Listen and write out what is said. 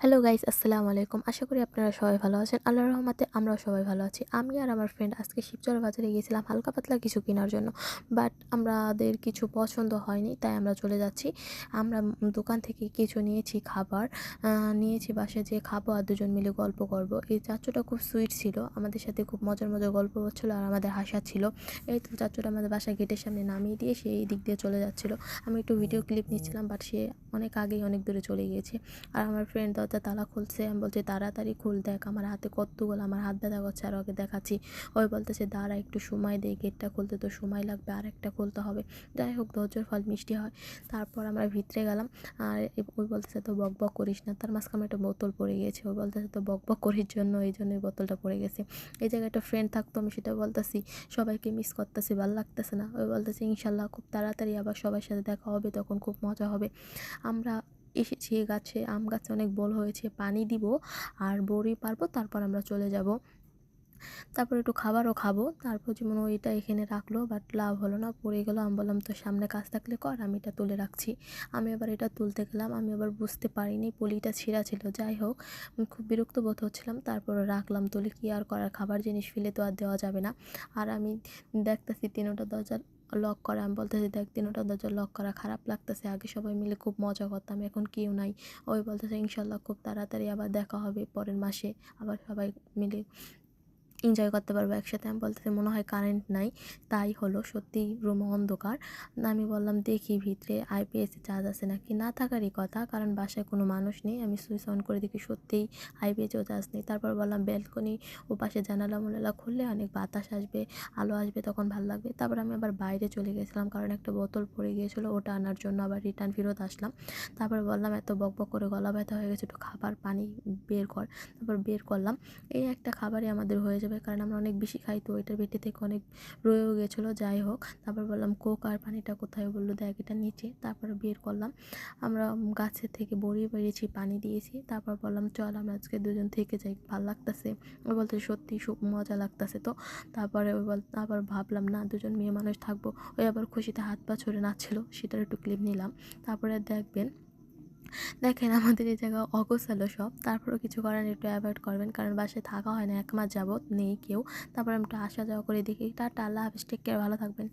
Hello guys, আসসালামু আলাইকুম। আশা করি আপনারা সবাই ভালো আছেন। আল্লাহর রহমতে আমরাও সবাই ভালো আছি। আমি আর আমার ফ্রেন্ড আজকে শিবচর বাজারে গিয়েছিলাম হালকা পাতলা কিছু কেনার জন্য। বাট আমাদের কিছু পছন্দ হয়নি, তাই আমরা চলে যাচ্ছি। আমরা দোকান থেকে কিছু নিয়েছি খাবার, নিয়েছি বাসায় যেয়ে খাবো আর দুজন মিলে গল্প করব। এই চাচ্চুটা খুব সুইট ছিল, আমাদের সাথে খুব মজার মজার গল্প হচ্ছিল আর আমাদের হাসা ছিল। এই তো চাচ্চুটা আমাদের বাসার গেটের সামনে নামিয়ে দিয়ে সে এই দিক দিয়ে চলে যাচ্ছিল। আমি একটু ভিডিও ক্লিপ নিচ্ছিলাম, বাট সে অনেক আগেই অনেক দূরে চলে গিয়েছে। আর আমার ফ্রেন্ড দরজা তালা খুলছে, আমি বলছি তাড়াতাড়ি খুল, দেখ আমার হাতে কতগুলো, আমার হাত ব্যথা করছে। আর ওকে দেখাচ্ছি, ওই বলতেছে দাঁড়া একটু সময় দে, গেটটা খুলতে তো সময় লাগবে, আর একটা খুলতে হবে। যাই হোক, ধৈর্যের ফল মিষ্টি হয়। তারপর আমরা ভিতরে গেলাম। আর ওই বলতেছে তো বক বক করিস না, তার মাঝখানে একটা বোতল পড়ে গিয়েছে। ওই বলতেছে তো বক বক করির জন্য, এই জন্যই বোতলটা পড়ে গেছে। এই জায়গায় একটা ফ্রেন্ড থাকতো, আমি সেটা বলতেছি সবাইকে মিস করতেছি, ভালো লাগতেছে না। ওই বলতেছে ইনশাল্লাহ খুব তাড়াতাড়ি আবার সবার সাথে দেখা হবে, তখন খুব মজা হবে। আমরা এসেছি গাছে, আম গাছে অনেক বড় হয়েছে, পানি দিব আর বড়ি পারবো, তারপর আমরা চলে যাব। তারপর একটু খাবারও খাবো। তারপর যেমন ওইটা এখানে রাখলো, বাট লাভ হলো না, পড়ে গেলো। আমি বললাম তো সামনে কাজ থাকলে কর, আমি এটা তুলে রাখছি। আমি আবার এটা তুলতে গেলাম, আমি আবার বুঝতে পারিনি পলিটা ছিঁড়া ছিল। যাই হোক, খুব বিরক্ত বোধ হচ্ছিলাম, তারপর রাখলাম তুলে। কি আর করার, খাবার জিনিস ফেলে তো আর দেওয়া যাবে না। আর আমি দেখতেছি তিনোটা দরজা লক করা, আমি বলতেছি দেখ তিনোটা দরজা লক করা, খারাপ লাগতেছে, আগে সবাই মিলে খুব মজা করতাম, এখন কেউ নাই। ওই বলতেছে ইনশাল্লাহ খুব তাড়াতাড়ি আবার দেখা হবে, পরের মাসে আবার সবাই মিলে এনজয় করতে পারবো একসাথে। আমি বলতেছি মনে হয় কারেন্ট নাই, তাই হলো, সত্যিই রুম অন্ধকার। না আমি বললাম দেখি ভিতরে আইপিএসে চার্জ আছে নাকি, না থাকারই কথা, কারণ বাসায় কোনো মানুষ নেই। আমি সুইচ অন করে দেখি সত্যিই আইপিএসেও চার্জ নেই। তারপর বললাম ব্যালকনি ও পাশে জানালা মোনালা খুললে অনেক বাতাস আসবে, আলো আসবে, তখন ভালো লাগবে। তারপর আমি আবার বাইরে চলে গেছিলাম, কারণ একটা বোতল পড়ে গিয়েছিলো, ওটা আনার জন্য আবার রিটার্ন ফেরত আসলাম। তারপরে বললাম এত বক বক করে গলা ব্যথা হয়ে গেছে, একটু খাবার পানি বের কর। তারপর বের করলাম। এই একটা খাবারই আমাদের হয়ে যাবে, কারণ আমরা অনেক বেশি খাই, তো ওইটার পেটে থেকে অনেক রয়েও গেছিলো। যাই হোক, তারপর বললাম কোক আর পানিটা কোথায়, বললো দেখ এটা নিচে। তারপরে বের করলাম, আমরা গাছের থেকে বড়ি বেরিয়েছি, পানি দিয়েছি। তারপর বললাম চল আমরা আজকে দুজন থেকে যাই, ভালো লাগতেছে। ওই বলতে সত্যি খুব মজা লাগতেছে। তো তারপরে আবার ভাবলাম না, দুজন মেয়ে মানুষ থাকবো। ওই আবার খুশিতে হাত পা ছড়ে নাচছিল, সেটার একটু ক্লিপ নিলাম। তারপরে দেখেন আমাদের এই জায়গা অগোছালো সব, তারপরেও কিছু করার একটু অ্যাভয়েড করবেন, কারণ বাসায় থাকা হয় না, 1 মাস যাবত নেই কেউ। তারপর আমি একটু আসা যাওয়া করে দেখি। টাটা, আল্লাহ হাফিজ, টেক কেয়ার, ভালো থাকবেন।